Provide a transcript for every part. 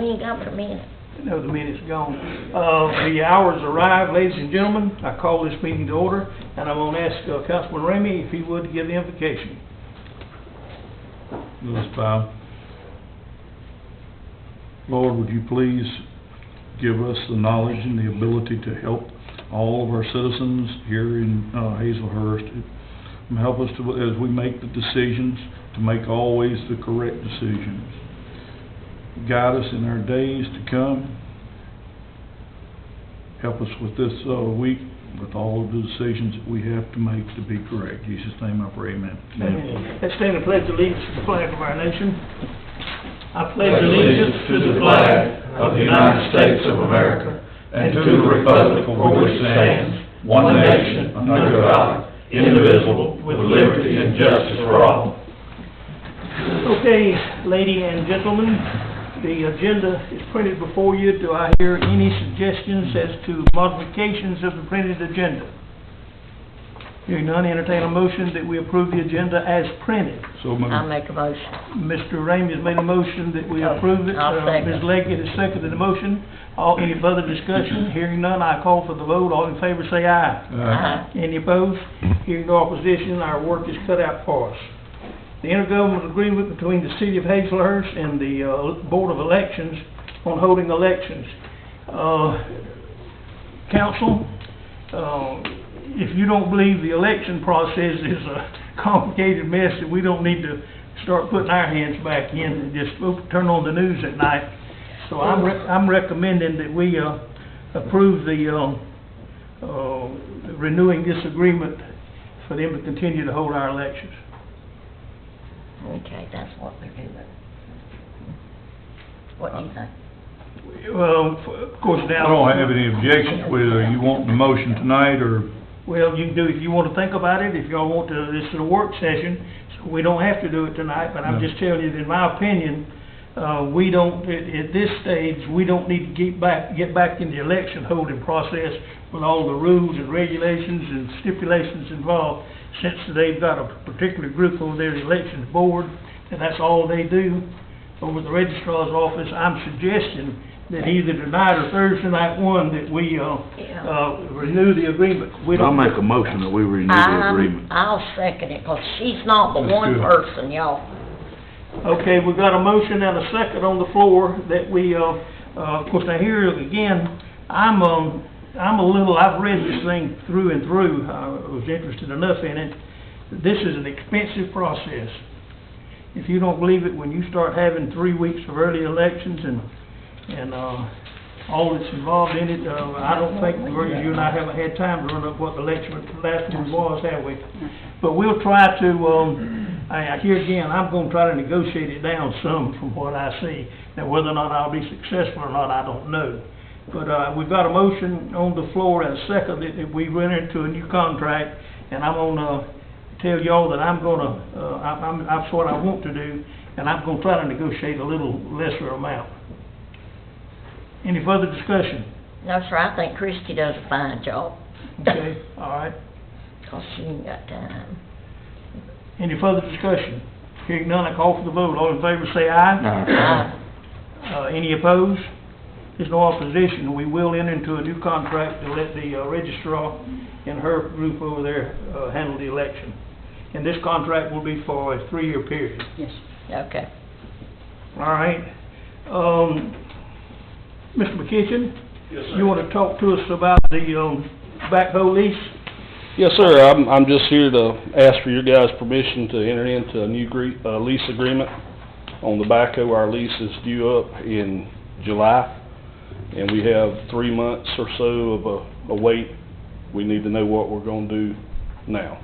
we ain't got but a minute. No, the minute's gone. The hour's arrived, ladies and gentlemen. I call this meeting to order, and I'm gonna ask Councilman Ramey if he would give the invocation. Let us bow. Lord, would you please give us the knowledge and the ability to help all of our citizens here in Hazelhurst. And help us to, as we make the decisions, to make always the correct decisions. Guide us in our days to come. Help us with this week, with all of the decisions that we have to make to be correct. In Jesus' name I pray, amen. Amen. Let's stand and pledge allegiance to the flag of our nation. I pledge allegiance to the flag of the United States of America and to the republic for which it stands, one nation, under God, indivisible, with liberty and justice for all. Okay, ladies and gentlemen, the agenda is printed before you. Do I hear any suggestions as to modifications of the printed agenda? Hearing none, entertain a motion that we approve the agenda as printed. So moved. I'll make a motion. Mr. Ramey has made a motion that we approve it. I'll second. Ms. Leggett has seconded the motion. Any further discussion? Hearing none, I call for the vote. All in favor say aye. Any opposed? Hearing no opposition, our work is cut out for us. The intergovernmental agreement between the City of Hazelhurst and the Board of Elections on holding elections. Council, if you don't believe the election process is a complicated mess that we don't need to start putting our hands back in and just turn on the news at night. So I'm recommending that we approve the renewing this agreement for them to continue to hold our elections. Okay, that's what we're doing. What do you think? Well, of course now... I don't have any objections whether you want the motion tonight or... Well, you can do, if you want to think about it, if y'all want to, this is a work session, so we don't have to do it tonight, but I'm No. just telling you that in my opinion, we don't, at this stage, we don't need to get back in the election holding process with all the rules and regulations and stipulations involved, since they've got a particular group over there, the elections board, and that's all they do over the registrar's office. I'm suggesting that either tonight or Thursday night one, that we renew the agreement. I'll make a motion that we renew the agreement. I'll second it, 'cause she's not the Let's one do it. person, y'all. Okay, we've got a motion and a second on the floor that we, of course, now here again, I've read this thing through and through. I was interested enough in it. This is an expensive process. If you don't believe it, when you start having 3 weeks of early elections and all that's involved in it, I don't think, you and I haven't had time to run up what the election last one was, have we? But we'll try to, here again, I'm gonna try to negotiate it down some from what I see. Now, whether or not I'll be successful or not, I don't know. But, we've got a motion on the floor and a second that we run into a new contract, and I'm gonna tell y'all that I'm gonna, that's what I want to do, and I'm gonna try to negotiate a little lesser amount. Any further discussion? No, sir, I think Christie does a fine job. Okay, all right. 'Cause she ain't got time. Any further discussion? Hearing none, I call for the vote. All in favor say aye. Any opposed? There's no opposition. We will enter into a new contract to let the registrar and her group over there handle the election. And this contract will be for a 3-year period. Yes. Okay. All right. Mr. McKitchen? Yes, sir. You want to talk to us about the backhoe lease? Yes, sir. I'm just here to ask for your guys' permission to enter into a new lease agreement on the backhoe. Our lease is due up in July, and we have 3 months or so of a wait. We need to know what we're gonna do now.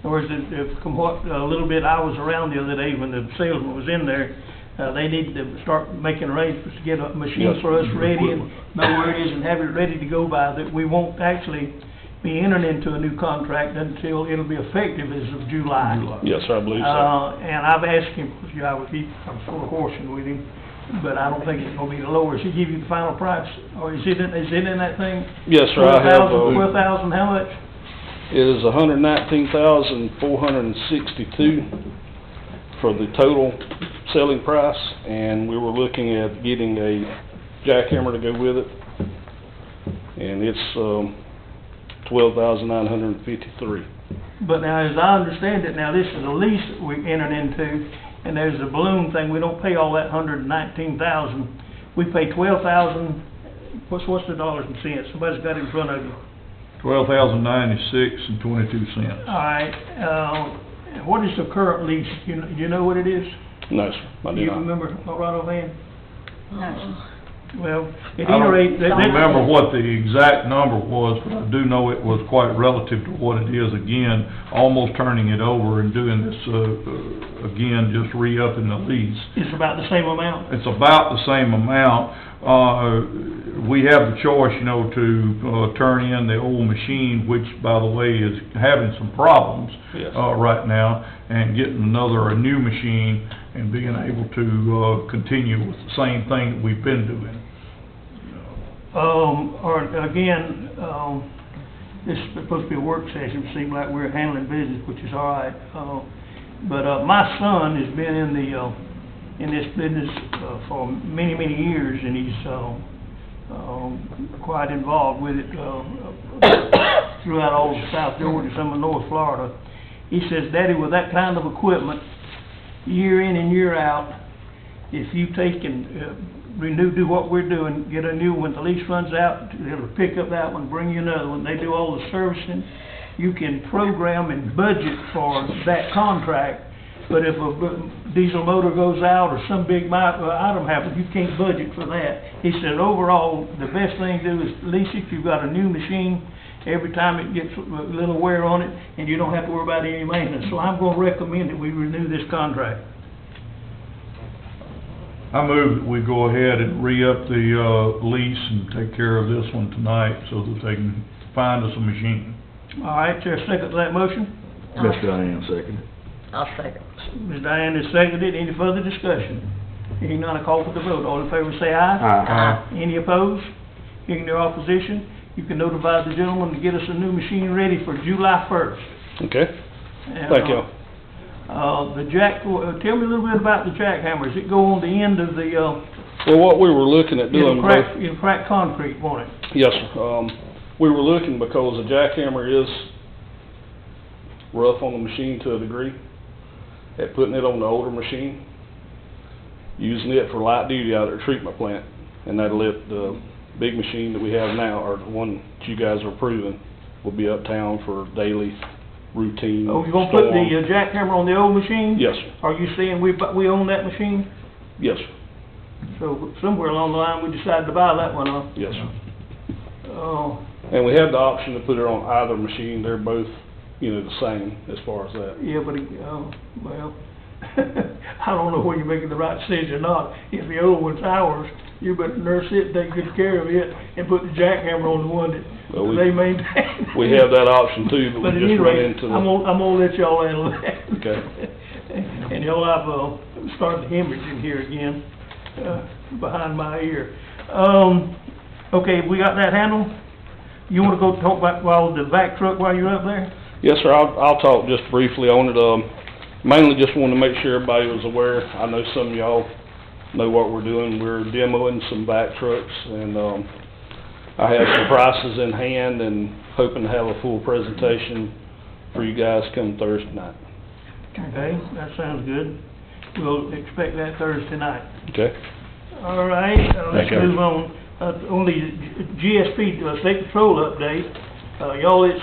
Or is it, from what, a little bit, I was around the other day when the salesman was in there, they need to start making arrangements to get a machine Yes. for us ready and know where it is and have it ready to go by, that we won't actually be entering into a new contract until it'll be effective as of July. Yes, sir, I believe so. And I've asked him, I'm sort of horsing with him, but I don't think it's gonna be the lowest. He give you the final price, or is it in that thing? Yes, sir, I have, 12,000, how much? it is $119,462 for the total selling price, and we were looking at getting a jackhammer to go with it. And it's, $12,953. But now, as I understand it, now this is a lease that we entered into, and there's a balloon thing, we don't pay all that $119,000. We pay $12,000, what's the dollars and cents? Somebody's got it in front of you. $12,096.22. All right, what is the current lease? Do you know what it is? No, sir, I Do do you not. remember right offhand? No. Well, at I any don't rate, remember what the exact number was, but I do know it was quite relative to what it is again, almost turning it over and doing this, again, just re-upping the lease. it's about the same amount. It's about the same amount. We have the choice, you know, to, turn in the old machine, which, by the way, is having some problems, Yes. right now, and getting a new machine and being able to, continue with the same thing that we've been doing. Or again, this is supposed to be a work session, it seems like we're handling business, which is all right. But my son has been in this business, for many, many years, and he's, quite involved with it, throughout all of South Georgia, some of North Florida. He says, Daddy, with that kind of equipment, year in and year out, if you take and, do what we're doing, get a new one, the lease runs out, they'll pick up that one, bring you another one, they do all the servicing, you can program and budget for that contract, but if a diesel motor goes out or some big item happens, you can't budget for that. He said, overall, the best thing to do is lease it, you've got a new machine, every time it gets a little wear on it, and you don't have to worry about any maintenance. So I'm gonna recommend that we renew this contract. I move that we go ahead and re-up the, lease and take care of this one tonight so that they can find us a machine. All right, is there a second to that motion? Miss Diane seconded. I'll second. Ms. Diane has seconded. Any further discussion? Hearing none, I call for the vote. All in favor say aye. Aye. Any opposed? Hearing no opposition, you can notify the gentleman to get us a new machine ready for July 1st. Okay, And, thank you. the tell me a little bit about the jackhammer. Does it go on the end of the, Well, what we were looking at doing, it'll crack concrete, won't it? yes, sir, we were looking because the jackhammer is rough on the machine to a degree, at putting it on the older machine, using it for light duty out at the treatment plant, and that'll let the big machine that we have now, or the one that you guys are approving, will be uptown for daily routine. Oh, you gonna put the storm. jackhammer on the old machine? Yes, sir. Are you saying we own that machine? Yes, sir. So somewhere along the line, we decided to buy that one, huh? Yes, sir. Oh, And we have the option to put it on either machine. They're both, you know, the same as far as that. yeah, but, well, I don't know whether you're making the right decision or not. If the old one's ours, you better nurse it, take good care of it, and put the jackhammer on the one that Well, they maintain. We have that option too, but But we at any just run rate, into I'm the, gonna let y'all handle that. Okay. And y'all have, started hemorrhaging here again, behind my ear. Okay, we got that handled? You wanna go talk about, the vac truck while you're up there? yes, sir, I'll talk just briefly on it. Mainly just wanted to make sure everybody was aware. I know some of y'all know what we're doing. We're demoing some vac trucks, and, I have some prices in hand and hoping to have a full presentation for you guys come Thursday night. Okay, that sounds good. We'll expect that Thursday night. Okay? All right, let's Thank you. move on. On the GSP, State Patrol update, y'all, it's,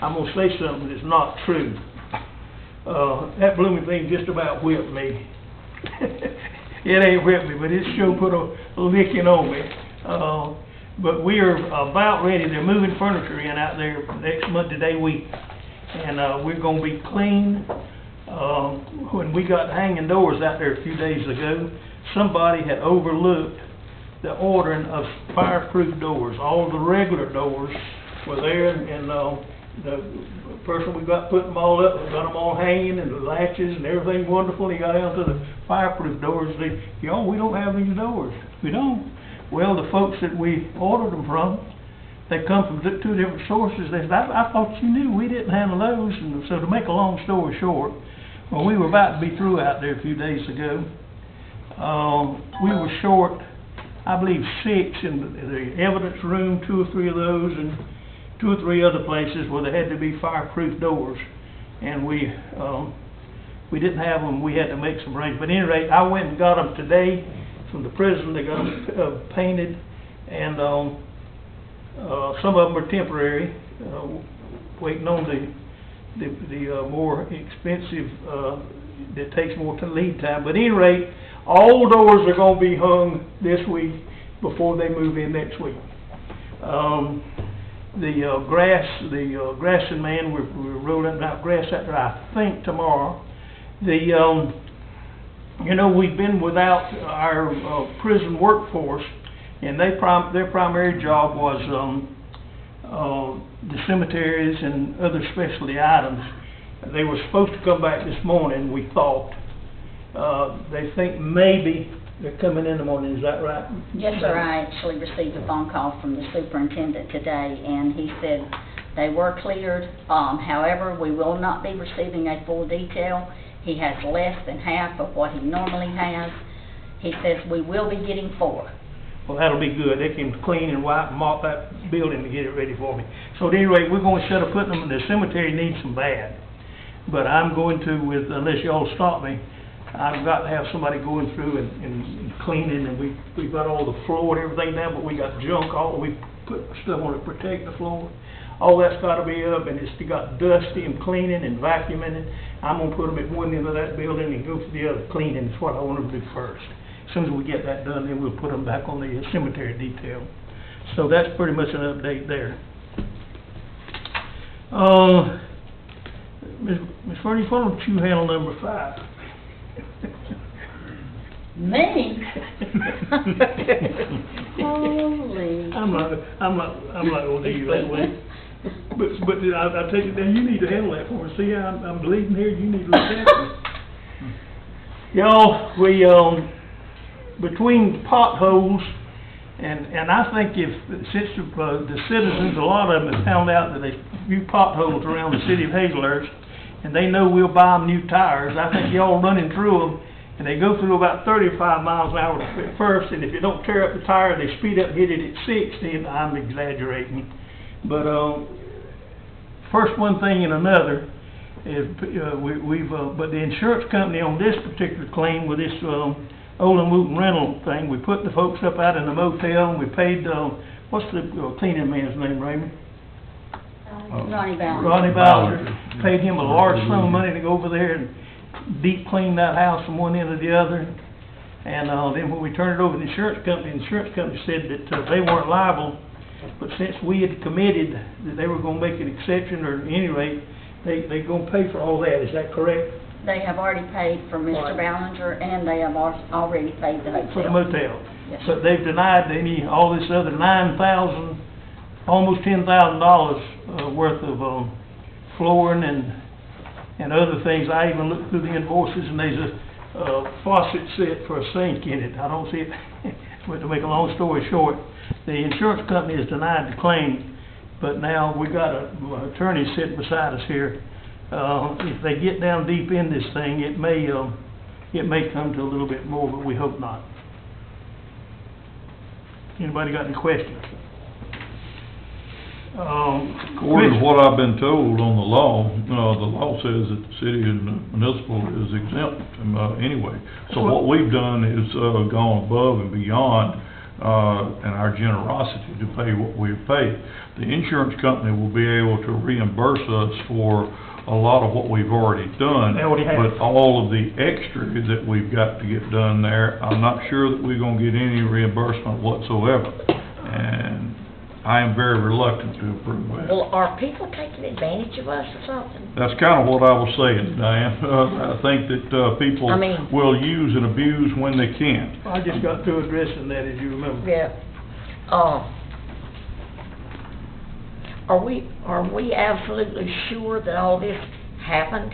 I'm gonna say something that's not true. That blooming thing just about whipped me. It ain't whipped me, but it sure put a licking on me. But we are about ready, they're moving furniture in out there next Monday week. And, we're gonna be clean. When we got hanging doors out there a few days ago, somebody had overlooked the ordering of fireproof doors. All the regular doors were there, and, the person we got put them all up, we got them all hanging, and the latches and everything wonderful. He got down to the fireproof doors, we don't have these doors. We don't. Well, the folks that we ordered them from, they come from two different sources. They said, I thought you knew we didn't handle those. And so to make a long story short, Well, we were about to be through out there a few days ago. We were short, I believe, 6 in the evidence room, 2 or 3 of those, and 2 or 3 other places where there had to be fireproof doors. And we didn't have them, we had to make some arrangements. But at any rate, I went and got them today from the prison. They got them painted, and some of them are temporary, waiting on the more expensive, that takes more lead time. But at any rate, all doors are gonna be hung this week before they move in next week. The grassing man, we're rolling out grass out there, I think tomorrow. You know, we've been without our prison workforce, and their primary job was the cemeteries and other specialty items. They were supposed to come back this morning, we thought. They think maybe they're coming in the morning, is that right? Yes, sir, I actually received a phone call from the superintendent today, and he said they were cleared. However, we will not be receiving a full detail. He has less than half of what he normally has. He says we will be getting 4. Well, that'll be good. They can clean and wipe and mop that building to get it ready for me. So at any rate, we're going to instead of putting them in the cemetery, needs them bad. But I'm going to, unless y'all stop me, I've got to have somebody going through and cleaning, and we've got all the floor and everything down, but we got junk, we put stuff on to protect the floor. All that's got to be up, and it's got dusty and cleaning and vacuuming it. I'm going to put them at one end of that building and go to the other. Cleaning is what I want them to do first. As soon as we get that done, then we'll put them back on the cemetery detail. So that's pretty much an update there. Ms. Fernie, why don't you handle number 5? Me? Holy. I'm not gonna do you that way. But I take it down, you need to handle that for me. See, I'm bleeding here, you need to look after me. Y'all, we, between potholes, and I think since the citizens, a lot of them have found out that there's a few potholes around the city of Hazelhurst, and they know we'll buy them new tires. I think y'all running through them, and they go through about 35 miles an hour at first, and if you don't tear up the tire, they speed up and hit it at 60, I'm exaggerating. But first one thing and another is but the insurance company on this particular claim with this Olin Wooten rental thing, we put the folks up out in the motel, and we paid, what's the cleaning man's name, Raymond? Ronnie Ballard. Ronnie Ballard. Paid him a large sum of money to go over there and deep clean that house from one end to the other. And then when we turned it over to the insurance company said that they weren't liable, but since we had committed that they were going to make an exception, or at any rate, they're going to pay for all that. Is that correct? They have already paid for Mr. Ballinger, and they have already paid the hotel. For the motel. Yes. So they've denied all this other $9,000, almost $10,000 worth of flooring and other things. I even looked through the invoices, and there's a faucet set for a sink in it. I don't see it. But to make a long story short, the insurance company has denied the claim, but now we got an attorney sitting beside us here. If they get down deep in this thing, it may come to a little bit more, but we hope not. Anybody got any questions? According to what I've been told on the law says that the city and the municipal is exempt anyway. So what we've done is gone above and beyond and our generosity to pay what we've paid. The insurance company will be able to reimburse us for a lot of what we've already done. They already have. But all of the extra that we've got to get done there, I'm not sure that we're gonna get any reimbursement whatsoever. And I am very reluctant to approve that. Well, are people taking advantage of us or something? That's kind of what I was saying, Diane. I think that people I mean- will use and abuse when they can. I just got through addressing that, as you remember. Yeah. Are we absolutely sure that all this happened?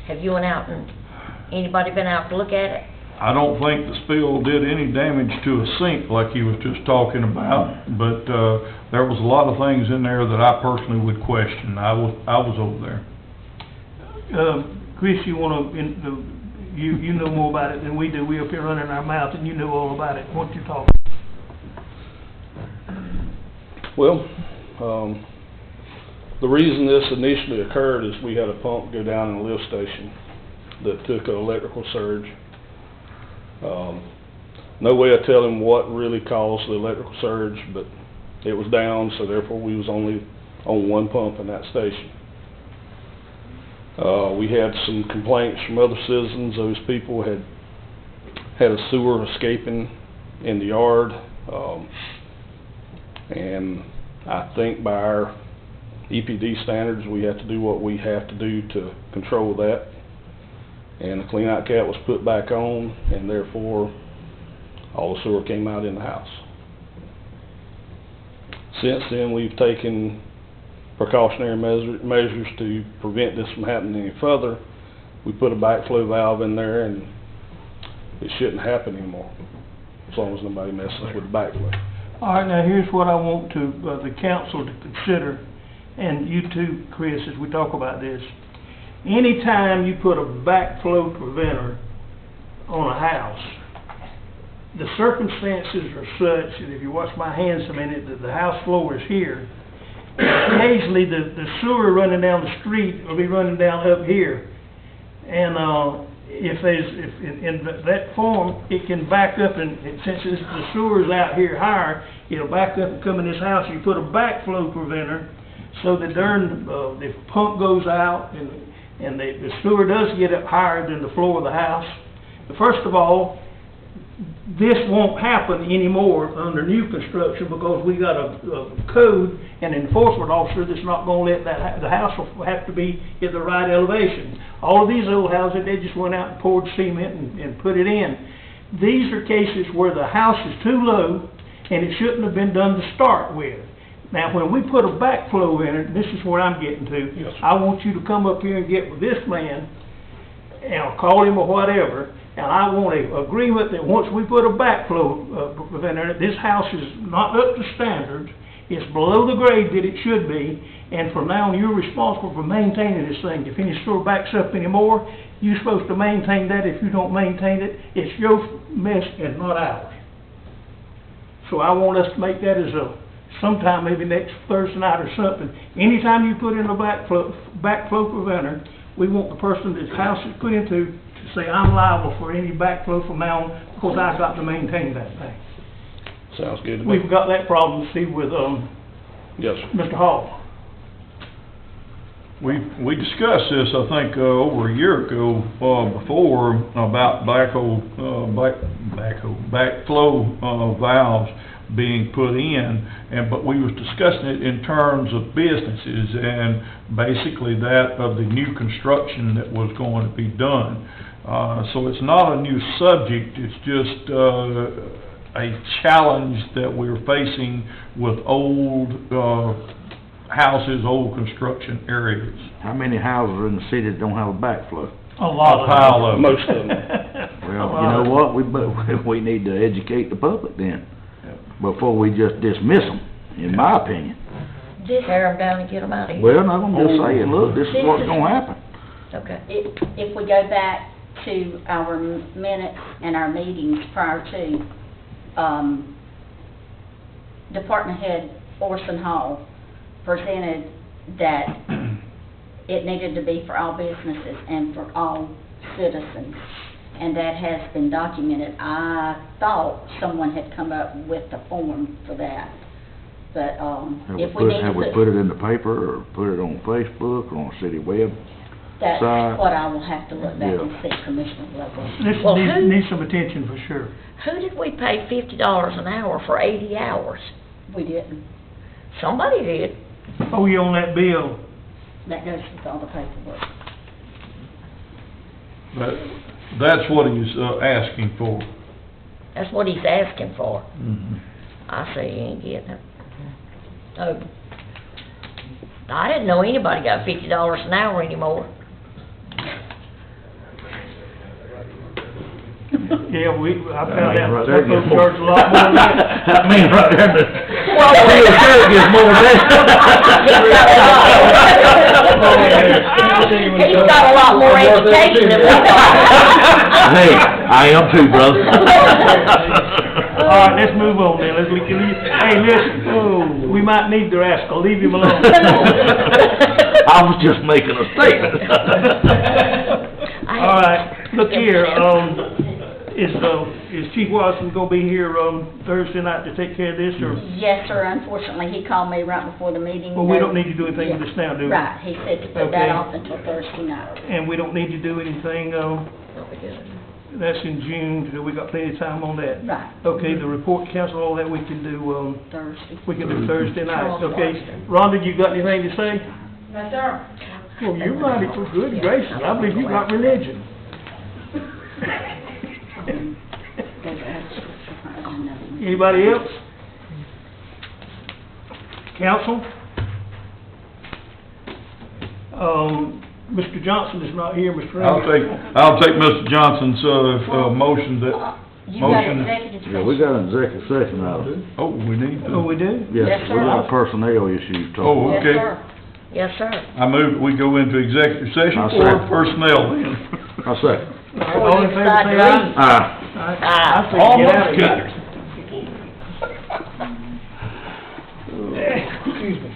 Have you anybody been out to look at it? I don't think the spill did any damage to a sink like he was just talking about, but there was a lot of things in there that I personally would question. I was over there. Chris, you wanna, you know more about it than we do. We up here running our mouth and you know all about it. What you talking? Well, the reason this initially occurred is we had a pump go down in the lift station that took an electrical surge. No way of telling what really caused the electrical surge, but it was down, so therefore we was only on one pump in that station. We had some complaints from other citizens. Those people had a sewer escaping in the yard, and I think by our EPD standards, we have to do what we have to do to control that. And the clean-out cap was put back on, and therefore, all the sewer came out in the house. Since then, we've taken precautionary measures to prevent this from happening any further. We put a backflow valve in there, and it shouldn't happen anymore, as long as nobody messes with the backflow. All right, now here's what I want to, the council to consider, and you too, Chris, as we talk about this. Anytime you put a backflow preventer on a house, the circumstances are such that if you watch my hands a minute, that the house floor is here. Occasionally, the sewer running down the street will be running down up here. And, if in that form, it can back up, and since the sewer's out here higher, it'll back up and come in this house. You put a backflow preventer so that during, the pump goes out and the sewer does get up higher than the floor of the house. But first of all, this won't happen anymore under new construction because we got a code and enforcement officer that's not gonna let the house will have to be at the right elevation. All of these old houses, they just went out and poured cement and put it in. These are cases where the house is too low and it shouldn't have been done to start with. Now, when we put a backflow in it, this is where I'm getting to. Yes, sir. I want you to come up here and get with this man, and I'll call him or whatever, and I want an agreement that once we put a backflow preventer in it, this house is not up to standards, it's below the grade that it should be, and from now on, you're responsible for maintaining this thing. If any sewer backs up anymore, you're supposed to maintain that. If you don't maintain it, it's your mess and not ours. So I want us to make that as sometime maybe next Thursday night or something. Anytime you put in a backflow preventer, we want the person that the house is put into to say, I'm liable for any backflow from now on, because I've got to maintain that thing. Sounds good to me. We've got that problem, see, with, Yes, sir. Mr. Hall. We discussed this, I think, over a year ago, before, about backflow valves being put in, but we was discussing it in terms of businesses and basically that of the new construction that was going to be done. So it's not a new subject, it's just a challenge that we're facing with old houses, old construction areas. How many houses in the city that don't have a backflow? A lot A pile of them. Most of them. Well, you know what, we need to educate the public then, before we just dismiss them, in my opinion. Tear them down and get them out of here. Well, no, I'm just saying, look, this is what's gonna happen. Okay. If we go back to our minutes and our meetings prior to, Department Head Orson Hall presented that it needed to be for all businesses and for all citizens, and that has been documented. I thought someone had come up with the form for that, but, if we need to Have we put it in the paper, or put it on Facebook, or on city web? that's side? what I will have to look back and Yeah. see, Commissioner Lovell. This Well, who- needs some attention for sure. Who did we pay $50 an hour for 80 hours? We didn't. Somebody did. Oh, you on that bill? That goes with all the paperwork. But that's what he's asking for. That's what he's asking for. Mhm. I say he ain't getting it. Oh. I didn't know anybody got $50 an hour anymore. Yeah, I found out Right some there gets folks charge a lot more than that. That man right there, well, real sure gets more than that. He's got a lot more education than we got. Hey, I am too, brother. All right, let's move on then, hey, listen, we might need the rascal, leave him alone. I was just making a statement. All right, look here, is Chief Watson gonna be here, Thursday night to take care of this, or? Yes, sir, unfortunately, he called me right before the meeting. Well, we don't need to do anything with this now, do we? Right, he said to put Okay. that off until Thursday night. And we don't need to do anything, that's in June, so we got plenty of time on that. Right, Okay, the report council, all that we can do, Thursday. we can do Thursday night, okay? Rhonda, you got anything to say? No, sir. Well, you're mighty good gracious, I believe you got religion. Anybody else? Council? Mr. Johnson is not here, Mr. Ray. I'll take Mr. Johnson's, motion that, You got Motion. executive session? Yeah, we got an executive session out of it. oh, we need Oh, to. we do? Yes, Yes, we sir. got a personnel issue to talk Oh, about. Yes, okay. sir. Yes, sir. I move that we go into executive session I'll for second. personnel then. I second. All in favor, decide say to aye. leave. Aye. I say get out of Almost here. got it. Excuse me.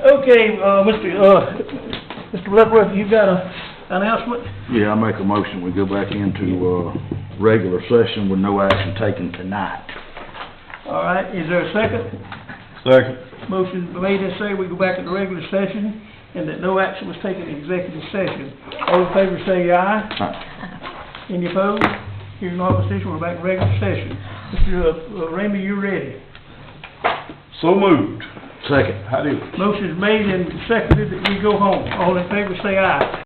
Okay, Mr. Leckworth, you got a announcement? Yeah, I make a motion, we go back into, regular session with no action taken tonight. All right, is there a second? Second. Motion made and seconded, we go back into regular session, and that no action was taken in executive session. All in favor say aye. Aye. Any opposed? Hearing no opposition, we're back in regular session. Mr. Ramey, you ready? So moved. Second. How do you? Motion is made and seconded that we go home. All in favor say aye.